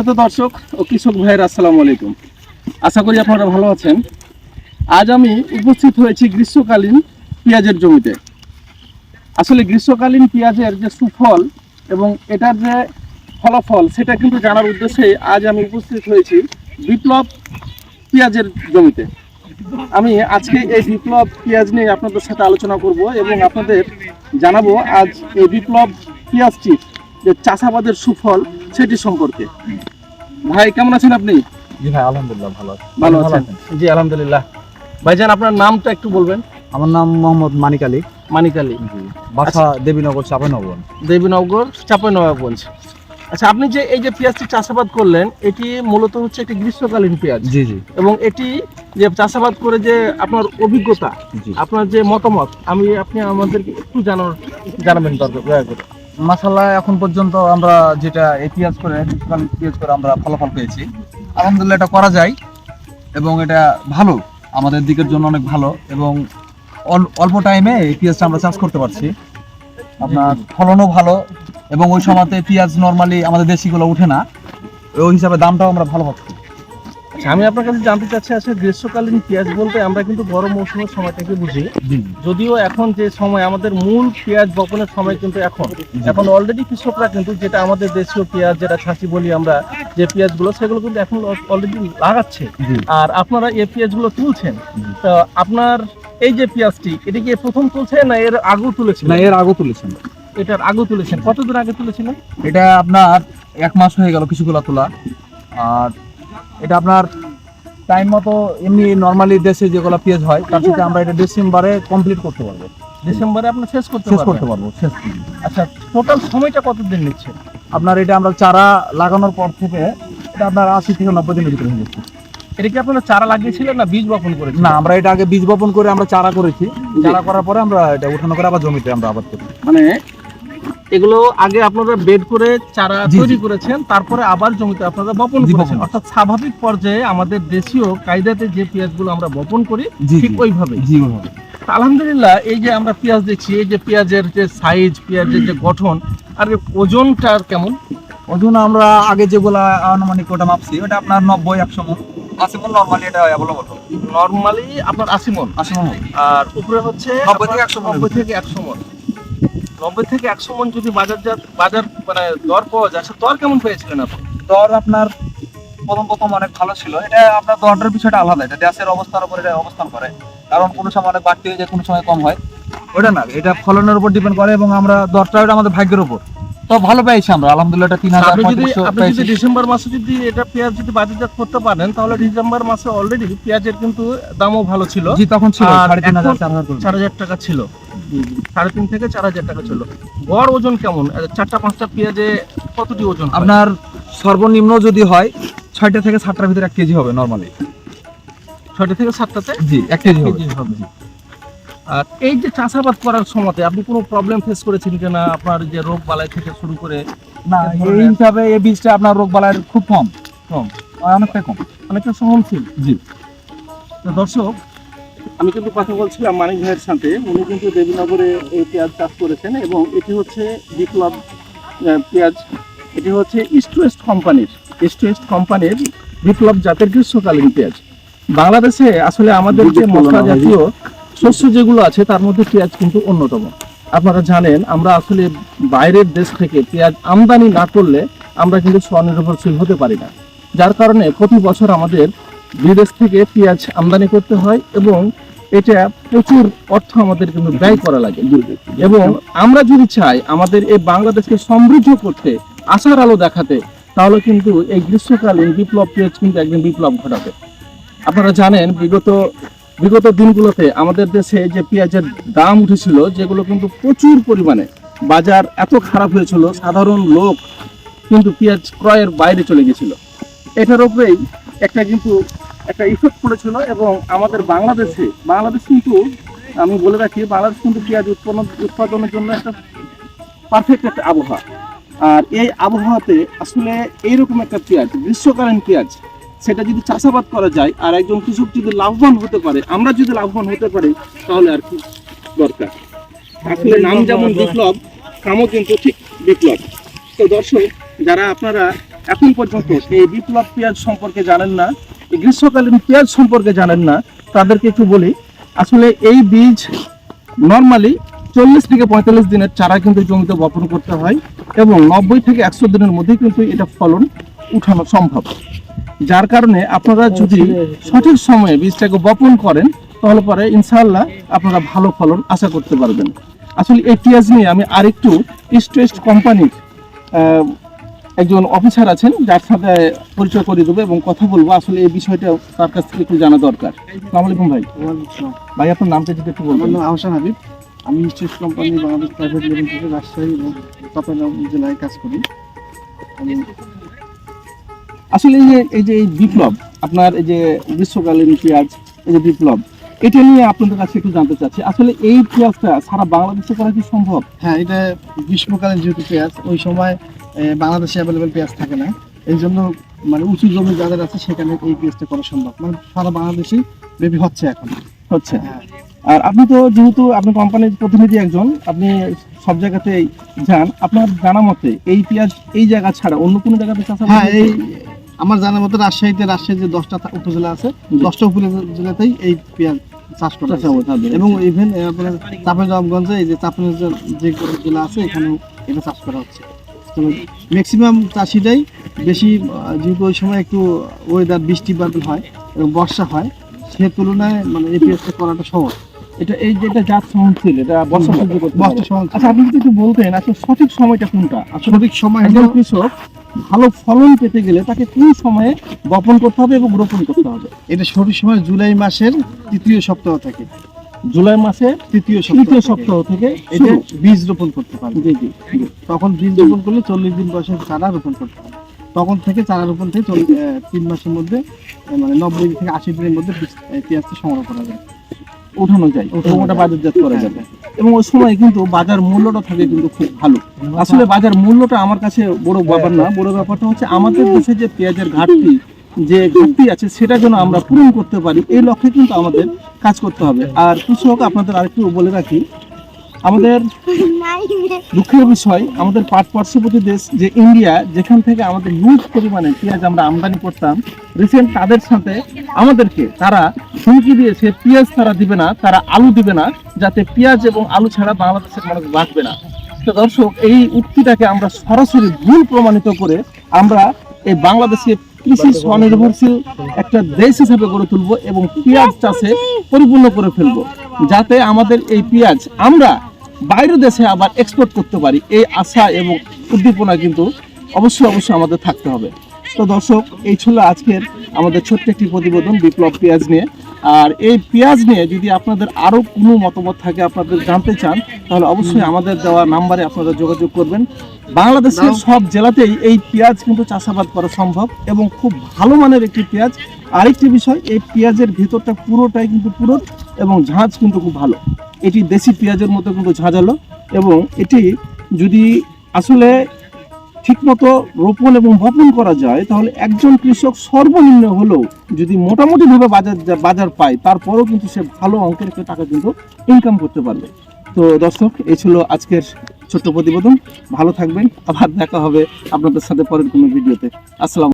সম্মানিত দর্শক ও কৃষক ভাইয়ের আসসালামু আলাইকুম। আশা করি আপনারা ভালো আছেন। আজ আমি উপস্থিত হয়েছি গ্রীষ্মকালীন পেঁয়াজের জমিতে। আসলে গ্রীষ্মকালীন পেঁয়াজের যে সুফল এবং এটার যে ফলাফল সেটা কিন্তু জানার উদ্দেশ্যে আজ আমি উপস্থিত হয়েছি বিপ্লব পেঁয়াজের জমিতে। আমি আজকে এই বিপ্লব পেঁয়াজ নিয়ে আপনাদের সাথে আলোচনা করব এবং আপনাদের জানাবো আজ এই বিপ্লব পেঁয়াজটি যে চাষাবাদের সুফল সেটি সম্পর্কে। ভাই কেমন আছেন আপনি? জি ভাই, আলহামদুলিল্লাহ ভালো আছেন? জি আলহামদুলিল্লাহ। ভাইজান আপনার নামটা একটু বলবেন। আমার নাম মোহাম্মদ মানিক আলী। মানিক আলী, বাসা দেবীনগর চাঁপাইনবাবগঞ্জ। দেবীনগর চাঁপাইনবাবগঞ্জ। আচ্ছা, আপনি যে এই যে পেঁয়াজটি চাষাবাদ করলেন এটি মূলত হচ্ছে একটি গ্রীষ্মকালীন পেঁয়াজ। জি জি। এবং এটি যে চাষাবাদ করে যে আপনার অভিজ্ঞতা, আপনার যে মতামত আপনি আমাদেরকে একটু জানাবেন দয়া করে। মাশাআল্লাহ, এখন পর্যন্ত আমরা যেটা এই পেঁয়াজ করে গ্রীষ্মকালীন পেঁয়াজ করে আমরা ফলাফল পেয়েছি, আলহামদুলিল্লাহ এটা করা যায় এবং এটা ভালো, আমাদের দিকের জন্য অনেক ভালো এবং অল্প টাইমে এই পেঁয়াজটা আমরা চাষ করতে পারছি। আপনার ফলনও ভালো এবং ওই সময়তে পেঁয়াজ নর্মালি আমাদের দেশিগুলো উঠে না, ওই হিসাবে দামটাও আমরা ভালো পাচ্ছি। আচ্ছা, আমি আপনার কাছে জানতে চাচ্ছি, আসলে গ্রীষ্মকালীন পেঁয়াজ বলতে আমরা কিন্তু গরম মৌসুমের সময়টাকে বুঝি, যদিও এখন যে সময় আমাদের মূল পেঁয়াজ বপনের সময় কিন্তু এখন অলরেডি কৃষকরা কিন্তু যেটা আমাদের দেশীয় পেঁয়াজ যেটা ছাঁচি বলি আমরা, যে পেঁয়াজগুলো সেগুলো কিন্তু এখন অলরেডি লাগাচ্ছে আর আপনারা এই পেঁয়াজগুলো তুলছেন। তো আপনার এই যে পেঁয়াজটি এটা কি প্রথম তুলছে না এর আগেও তুলেছেন? না, এর আগেও তুলেছেন। এটার আগেও তুলেছেন? কতদিন আগে তুলেছিলেন? এটা আপনার 1 মাস হয়ে গেল কিছুগুলা তোলা। আর এটা আপনার টাইম মতো এমনি নরমালি দেশে যেগুলো পেঁয়াজ হয় তার সাথে আমরা এটা ডিসেম্বরে কমপ্লিট করতে পারবো। ডিসেম্বরে আপনি শেষ করতে পারবো। আচ্ছা, টোটাল সময়টা কতদিন নিচ্ছে? আপনার এটা আমরা চারা লাগানোর পর থেকে এটা আপনার 80 থেকে 90 দিনের ভিতরে হয়ে যাচ্ছে। এটা কি আপনারা চারা লাগিয়েছিলেন না বীজ বপন করেছিলেন? না, আমরা এটা আগে বীজ বপন করে আমরা চারা করেছি। চারা করার পরে আমরা এটা উঠানো করে আবার জমিতে আমরা আবাদ করি। মানে এগুলো আগে আপনারা বেড করে চারা তৈরি করেছেন, তারপরে আবার জমিতে আপনারা বপন করেছেন। অর্থাৎ স্বাভাবিক পর্যায়ে আমাদের দেশীয় কায়দাতে যে পেঁয়াজগুলো আমরা বপন করি ঠিক ওইভাবে। আলহামদুলিল্লাহ, এই যে আমরা পেঁয়াজ দেখছি, এই যে পেঁয়াজের যে সাইজ, পেঁয়াজের যে গঠন আর ওজনটার কেমন? ওজন আমরা আগে যেগুলা আনুমানিক ওটা মাপছি, ওটা আপনার 90-100 মণ। 80 মণ নরমালি এটা অ্যাভেলেবল। নরমালি আপনার 80 মণ। আর উপরে হচ্ছে 90 থেকে 100 মণ। 90 থেকে 100 মণ। 90 থেকে 100 মণ যদি বাজার মানে দর পাওয়া যায়, দর কেমন পেয়েছিলেন আপনি? দর আপনার প্রথম অনেক ভালো ছিল। এটা আপনার দরটার বিষয়টা আলাদা, এটা দেশের অবস্থার উপর এটা অবস্থান করে। কারণ কোনো সময় অনেক বাড়তি হয়ে যায়, কোনো সময় কম হয়, ওটা না, এটা ফলনের উপর ডিপেন্ড করে এবং আমরা দরটা ওটা আমাদের ভাগ্যের উপর। তো ভালো পেয়েছি আমরা আলহামদুলিল্লাহ। এটা 3000 আপনি যদি ডিসেম্বর মাসে যদি এটা পেঁয়াজ যদি বাজারজাত করতে পারেন তাহলে ডিসেম্বর মাসে অলরেডি পেঁয়াজের কিন্তু দামও ভালো ছিল। জি, তখন ছিল 4,500 টাকা ছিল। 3,500 থেকে 4,000 টাকা ছিল। গড় ওজন কেমন? 4টা-5টা পেঁয়াজে কতটি ওজন? আপনার সর্বনিম্ন যদি হয় 6টা থেকে 7টার ভিতরে 1 কেজি হবে নরমালি। 6টা থেকে 7টাতে জি 1 কেজি হবে। আর এই যে চাষাবাদ করার সময়তে আপনি কোনো প্রবলেম ফেস করেছেন কিনা? আপনার যে রোগ বালাই থেকে শুরু করে? না, এই হিসাবে এই বীজটা আপনার রোগ বালাইয়ের খুব কম, অনেকটা কম, অনেকটা সহনশীল। জি। তো দর্শক, আমি কিন্তু কথা বলছিলাম মানিক ভাইয়ের সাথে। উনি কিন্তু দেবীনগরে এই পেঁয়াজ চাষ করেছেন এবং এটি হচ্ছে বিপ্লব পেঁয়াজ। এটি হচ্ছে ইস্ট ওয়েস্ট কোম্পানির বিপ্লব জাতের গ্রীষ্মকালীন পেঁয়াজ। বাংলাদেশে আসলে আমাদের যে মশলা জাতীয় শস্য যেগুলো আছে তার মধ্যে পেঁয়াজ কিন্তু অন্যতম। আপনারা জানেন, আমরা আসলে বাইরের দেশ থেকে পেঁয়াজ আমদানি না করলে আমরা কিন্তু স্বনির্ভরশীল হতে পারি না। যার কারণে প্রতি বছর আমাদের বিদেশ থেকে পেঁয়াজ আমদানি করতে হয় এবং এটা প্রচুর অর্থ আমাদের কিন্তু ব্যয় করা লাগে। এবং আমরা যদি চাই আমাদের এই বাংলাদেশকে সমৃদ্ধ করতে, আশার আলো দেখাতে, তাহলে কিন্তু এই গ্রীষ্মকালীন বিপ্লব পেঁয়াজ কিন্তু একদিন বিপ্লব ঘটাবে। আপনারা জানেন, বিগত দিনগুলোতে আমাদের দেশে যে পেঁয়াজের দাম উঠেছিল, যেগুলো কিন্তু প্রচুর পরিমাণে বাজার এত খারাপ হয়েছিল, সাধারণ লোক কিন্তু পেঁয়াজ ক্রয়ের বাইরে চলে গেছিল। এটার উপরেই একটা ইফেক্ট পড়েছিল এবং আমাদের বাংলাদেশ কিন্তু, আমি বলে রাখি, বাংলাদেশ কিন্তু পেঁয়াজ উৎপাদনের জন্য একটা পারফেক্ট একটা আবহাওয়া। আর এই আবহাওয়াতে আসলে এইরকম একটা পেঁয়াজ, গ্রীষ্মকালীন পেঁয়াজ, সেটা যদি চাষাবাদ করা যায় আর একজন কৃষক যদি লাভবান হতে পারে, আমরা যদি লাভবান হতে পারি, তাহলে আর কি দরকার। আসলে নাম যেমন বিপ্লব, কামও কিন্তু ঠিক বিপ্লব। তো দর্শক, যারা আপনারা এখন পর্যন্ত এই বিপ্লব পেঁয়াজ সম্পর্কে জানেন না, এই গ্রীষ্মকালীন পেঁয়াজ সম্পর্কে জানেন না, তাদেরকে একটু বলি। আসলে এই বীজ নর্মালি 40 থেকে 45 দিনের চারা কিন্তু জমিতে বপন করতে হয় এবং 90 থেকে 100 দিনের মধ্যে কিন্তু এটা ফলন উঠানো সম্ভব। যার কারণে আপনারা যদি সঠিক সময়ে বীজটাকে বপন করেন তাহলে পরে ইনশাআল্লাহ আপনারা ভালো ফলন আশা করতে পারবেন। আসলে এই পেঁয়াজ নিয়ে আমি আরেকটু ইস্ট কোম্পানির একজন অফিসার আছেন, যার সাথে পরিচয় করে দেবো এবং কথা বলবো। আসলে এই বিষয়টা তার কাছ থেকে একটু জানা দরকার। আসসালামু আলাইকুম ভাই। ভাই আপনার নামটা যদি একটু বলবেন। আহসান হাবিব, আমি east company Bangladesh private limited থেকে রাজশাহী এবং চট্টগ্রাম জেলায় কাজ করি। আসলে এই যে বিপ্লব, আপনার এই যে গ্রীষ্মকালীন পেঁয়াজ, এই যে বিপ্লব, এটা নিয়ে আপনাদের কাছে একটু জানতে চাচ্ছি। আসলে এই পেঁয়াজটা সারা বাংলাদেশে করা কি সম্ভব? হ্যাঁ, এটা গ্রীষ্মকালীন যেহেতু পেঁয়াজ, ওই সময় বাংলাদেশে অ্যাভেলেবেল পেঁয়াজ থাকে না, এই জন্য মানে উঁচু জমি যাদের আছে সেখানে এই পেঁয়াজটা করা সম্ভব। মানে সারা বাংলাদেশেই বেবি হচ্ছে এখন। হচ্ছে। হ্যাঁ। আর আপনি তো যেহেতু আপনি কোম্পানির প্রতিনিধি একজন, আপনি সব জায়গাতে যান, আপনার জানা মতে এই পেঁয়াজ এই জায়গা ছাড়া অন্য কোনো জায়গাতে চাষাবাদ? হ্যাঁ, এই আমার জানার মতো রাজশাহী যে 10টা উপজেলা আছে, 10টা উপজেলাতেই এই পেঁয়াজ চাষ করা হয়। এবং ইভেন আপনার চাঁপাইনবাবগঞ্জে এই যে চাঁপাইনবাবগঞ্জ যে জেলা আছে এখানেও এটা চাষ করা হচ্ছে। তো ম্যাক্সিমাম চাষিরাই বেশি, যেহেতু ওই সময় একটু ওয়েদার বৃষ্টি বাদল হয় এবং বর্ষা হয়, সে তুলনায় মানে এই পেঁয়াজটা করাটা সহজ। এটা এই যেটা জাত সহনশীল, এটা বর্ষা সহ্য করতে পারে। বর্ষা সহনশীল। আচ্ছা, আপনি যদি একটু বলতেন আসলে সঠিক সময়টা কোনটা? আসলে সঠিক সময় একজন হলো কৃষক ভালো ফলন পেতে গেলে তাকে কোন সময়ে বপন করতে হবে এবং রোপণ করতে হবে? এটা সঠিক সময় জুলাই মাসের 3য় সপ্তাহ থেকে, জুলাই মাসের 3য় সপ্তাহ থেকে এটা বীজ রোপণ করতে পারবে। জি জি জি। তখন বীজ রোপণ করলে 40 দিন বয়সের চারা রোপণ করতে হবে। তখন থেকে চারা রোপণ থেকে 3 মাসের মধ্যে মানে 90 থেকে 80 দিনের মধ্যে পেঁয়াজটা সংগ্রহ করা যায়, উঠানো যায় এবং ওটা বাজারজাত করা যাবে। এবং ওই সময় কিন্তু বাজার মূল্যটা থাকে কিন্তু খুব ভালো। আসলে বাজার মূল্যটা আমার কাছে বড় ব্যাপার না, বড় ব্যাপারটা হচ্ছে আমাদের দেশে যে পেঁয়াজের ঘাটতি আছে সেটা যেন আমরা পূরণ করতে পারি, এই লক্ষ্যে কিন্তু আমাদের কাজ করতে হবে। আর কৃষক আপনাদের আরেকটু বলে রাখি, আমাদের দুঃখের বিষয়, আমাদের পার্শ্ববর্তী দেশ যে ইন্ডিয়া, যেখান থেকে আমাদের হিউজ পরিমাণে পেঁয়াজ আমরা আমদানি করতাম, রিসেন্ট তাদের সাথে আমাদেরকে তারা হুমকি দিয়েছে পেঁয়াজ তারা দিবে না, তারা আলু দিবে না, যাতে পেঁয়াজ এবং আলু ছাড়া বাংলাদেশের মানুষ বাঁচবে না। তো দর্শক, এই উক্তিটাকে আমরা সরাসরি ভুল প্রমাণিত করে আমরা এই বাংলাদেশে কৃষি স্বনির্ভরশীল একটা দেশ হিসেবে গড়ে তুলবো এবং পেঁয়াজ চাষে পরিপূর্ণ করে ফেলবো, যাতে আমাদের এই পেঁয়াজ আমরা বাইরের দেশে আবার এক্সপোর্ট করতে পারি। এই আশা এবং উদ্দীপনা কিন্তু অবশ্যই আমাদের থাকতে হবে। তো দর্শক, এই ছিল আজকের আমাদের ছোট্ট একটি প্রতিবেদন বিপ্লব পেঁয়াজ নিয়ে। আর এই পেঁয়াজ নিয়ে যদি আপনাদের আরও কোনো মতামত থাকে, আপনাদের জানতে চান, তাহলে অবশ্যই আমাদের দেওয়া নাম্বারে আপনারা যোগাযোগ করবেন। বাংলাদেশের সব জেলাতেই এই পেঁয়াজ কিন্তু চাষাবাদ করা সম্ভব এবং খুব ভালো মানের একটি পেঁয়াজ। আরেকটি বিষয়, এই পেঁয়াজের ভেতরটা পুরোটাই কিন্তু পুরো এবং ঝাঁজ কিন্তু খুব ভালো। এটি দেশি পেঁয়াজের মতো কিন্তু ঝাঁঝালো এবং এটি যদি আসলে ঠিকমতো রোপণ এবং বপন করা যায়, তাহলে একজন কৃষক সর্বনিম্ন হলেও যদি মোটামুটিভাবে বাজার পায়, তারপরেও কিন্তু সে ভালো অঙ্কের একটা টাকা কিন্তু ইনকাম করতে পারবে। তো দর্শক, এই ছিল আজকের ছোট্ট প্রতিবেদন। ভালো থাকবেন, আবার দেখা হবে আপনাদের সাথে পরের কোনো ভিডিওতে। আসসালাম।